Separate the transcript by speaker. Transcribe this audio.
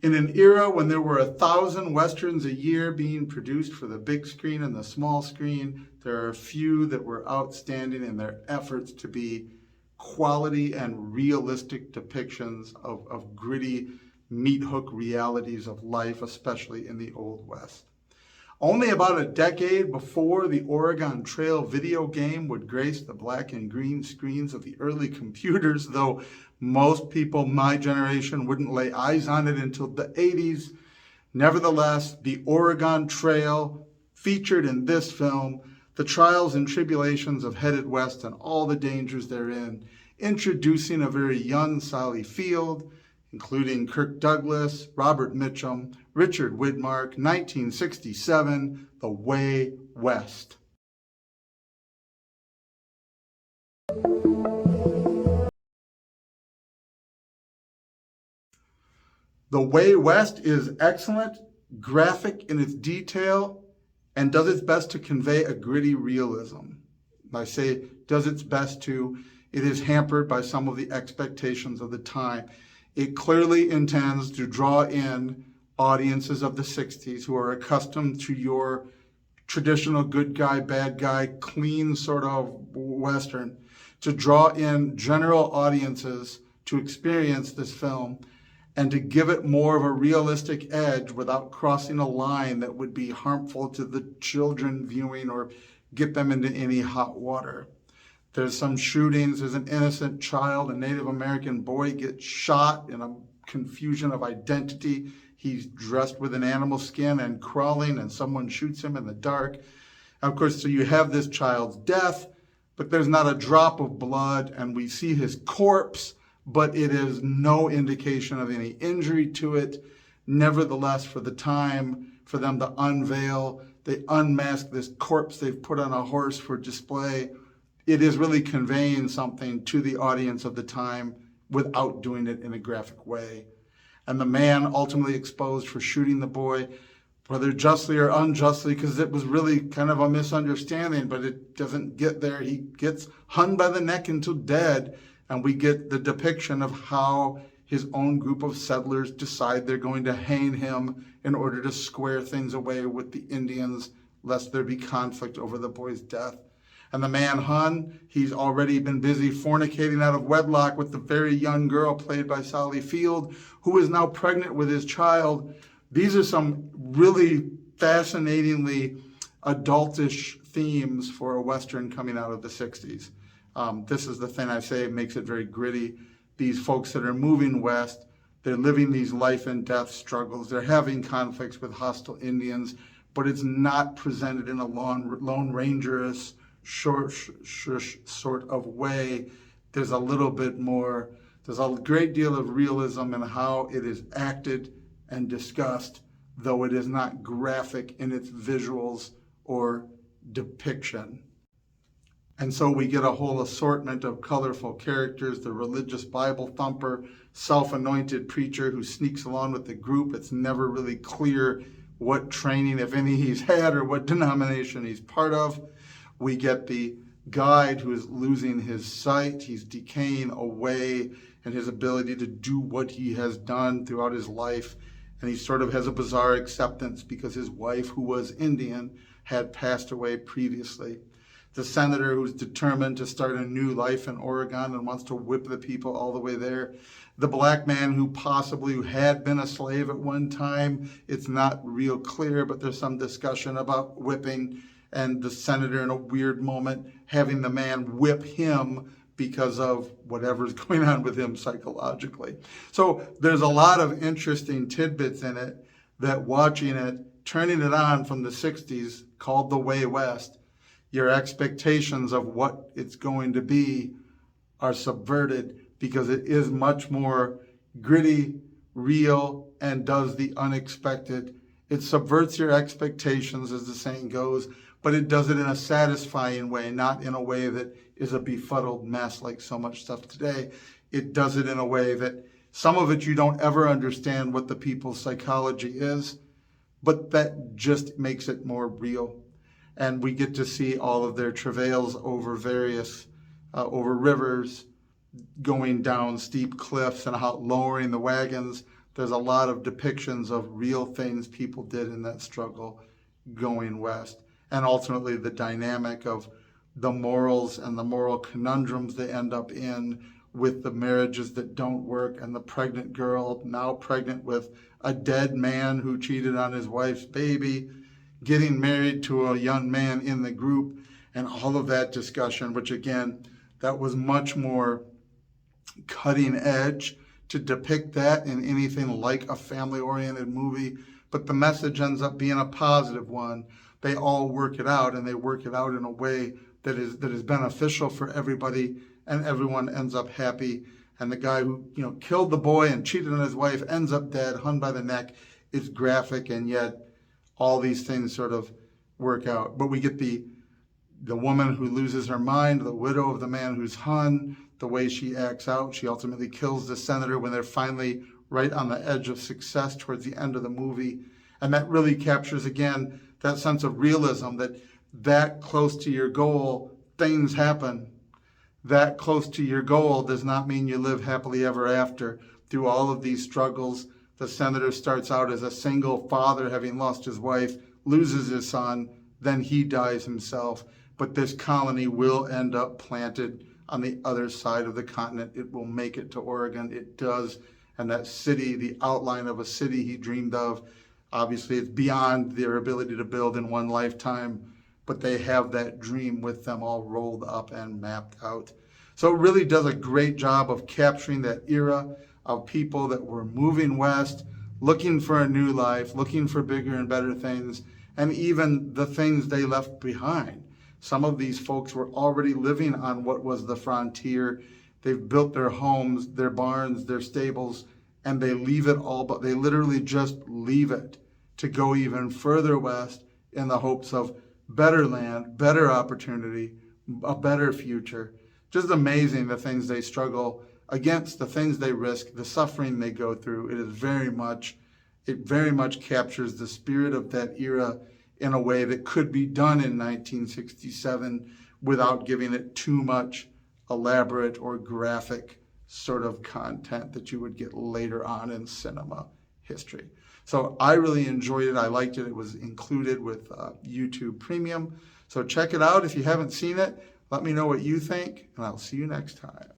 Speaker 1: In an era when there were 1,000 Westerns a year being produced for the big screen and the small screen, there are a few that were outstanding in their efforts to be quality and realistic depictions of gritty meat hook realities of life, especially in the Old West. Only about a decade before the Oregon Trail video game would grace the black and green screens of the early computers, though most people my generation wouldn't lay eyes on it until the 80s. Nevertheless, the Oregon Trail featured in this film the trials and tribulations of headed west and all the dangers therein, introducing a very young Sally Field, including Kirk Douglas, Robert Mitchum, Richard Widmark, 1967, The Way West. The Way West is excellent, graphic in its detail, and does its best to convey a gritty realism. I say does its best to, it is hampered by some of the expectations of the time. It clearly intends to draw in audiences of the 60s who are accustomed to your traditional good guy, bad guy, clean sort of Western, to draw in general audiences to experience this film and to give it more of a realistic edge without crossing a line that would be harmful to the children viewing or get them into any hot water. There's some shootings. There's an innocent child, a Native American boy, gets shot in a confusion of identity. He's dressed with an animal skin and crawling, and someone shoots him in the dark. Of course, so you have this child's death, but there's not a drop of blood, and we see his corpse, but it is no indication of any injury to it. Nevertheless, for the time, for them to unveil, they unmask this corpse they've put on a horse for display. It is really conveying something to the audience of the time without doing it in a graphic way. And the man ultimately exposed for shooting the boy, whether justly or unjustly, because it was really kind of a misunderstanding, but it doesn't get there. He gets hung by the neck until dead, and we get the depiction of how his own group of settlers decide they're going to hang him in order to square things away with the Indians, lest there be conflict over the boy's death. And the man hung, he's already been busy fornicating out of wedlock with the very young girl played by Sally Field, who is now pregnant with his child. These are some really fascinatingly adultish themes for a Western coming out of the 60s. This is the thing I say makes it very gritty. These folks that are moving west, they're living these life and death struggles. They're having conflicts with hostile Indians, but it's not presented in a Lone Ranger-ish sort of way. There's a little bit more, there's a great deal of realism in how it is acted and discussed, though it is not graphic in its visuals or depiction. And so we get a whole assortment of colorful characters, the religious Bible thumper, self-anointed preacher who sneaks along with the group. It's never really clear what training, if any, he's had or what denomination he's part of. We get the guide who is losing his sight. He's decaying away in his ability to do what he has done throughout his life. And he sort of has a bizarre acceptance because his wife, who was Indian, had passed away previously. The senator who's determined to start a new life in Oregon and wants to whip the people all the way there. The black man who possibly had been a slave at one time. It's not real clear, but there's some discussion about whipping, and the senator in a weird moment having the man whip him because of whatever's going on with him psychologically. So there's a lot of interesting tidbits in it that watching it, turning it on from the 60s, called The Way West, your expectations of what it's going to be are subverted because it is much more gritty, real, and does the unexpected. It subverts your expectations, as the saying goes, but it does it in a satisfying way, not in a way that is a befuddled mess like so much stuff today. It does it in a way that some of it you don't ever understand what the people's psychology is, but that just makes it more real. And we get to see all of their travails over various, over rivers, going down steep cliffs and how lowering the wagons. there's a lot of depictions of real things people did in that struggle going west. And ultimately the dynamic of the morals and the moral conundrums they end up in with the marriages that don't work, and the pregnant girl now pregnant with a dead man who cheated on his wife's baby, getting married to a young man in the group, and all of that discussion, which again, that was much more cutting edge to depict that in anything like a family-oriented movie. But the message ends up being a positive one. They all work it out, and they work it out in a way that is beneficial for everybody, and everyone ends up happy. And the guy who killed the boy and cheated on his wife ends up dead, hung by the neck. It's graphic, and yet all these things sort of work out. But we get the woman who loses her mind, the widow of the man who's hung, the way she acts out. She ultimately kills the senator when they're finally right on the edge of success towards the end of the movie. And that really captures, again, that sense of realism, that close to your goal, things happen. That close to your goal does not mean you live happily ever after. Through all of these struggles, the senator starts out as a single father, having lost his wife, loses his son, then he dies himself. But this colony will end up planted on the other side of the continent. It will make it to Oregon. It does. And that city, the outline of a city he dreamed of, obviously it's beyond their ability to build in one lifetime, but they have that dream with them all rolled up and mapped out. So it really does a great job of capturing that era of people that were moving west, looking for a new life, looking for bigger and better things, and even the things they left behind. Some of these folks were already living on what was the frontier. They've built their homes, their barns, their stables, and they leave it all, but they literally just leave it to go even further west in the hopes of better land, better opportunity, a better future. Just amazing the things they struggle against, the things they risk, the suffering they go through. It very much captures the spirit of that era in a way that could be done in 1967 without giving it too much elaborate or graphic sort of content that you would get later on in cinema history. So I really enjoyed it. I liked it. It was included with YouTube Premium. So check it out if you haven't seen it. Let me know what you think, and I'll see you next time.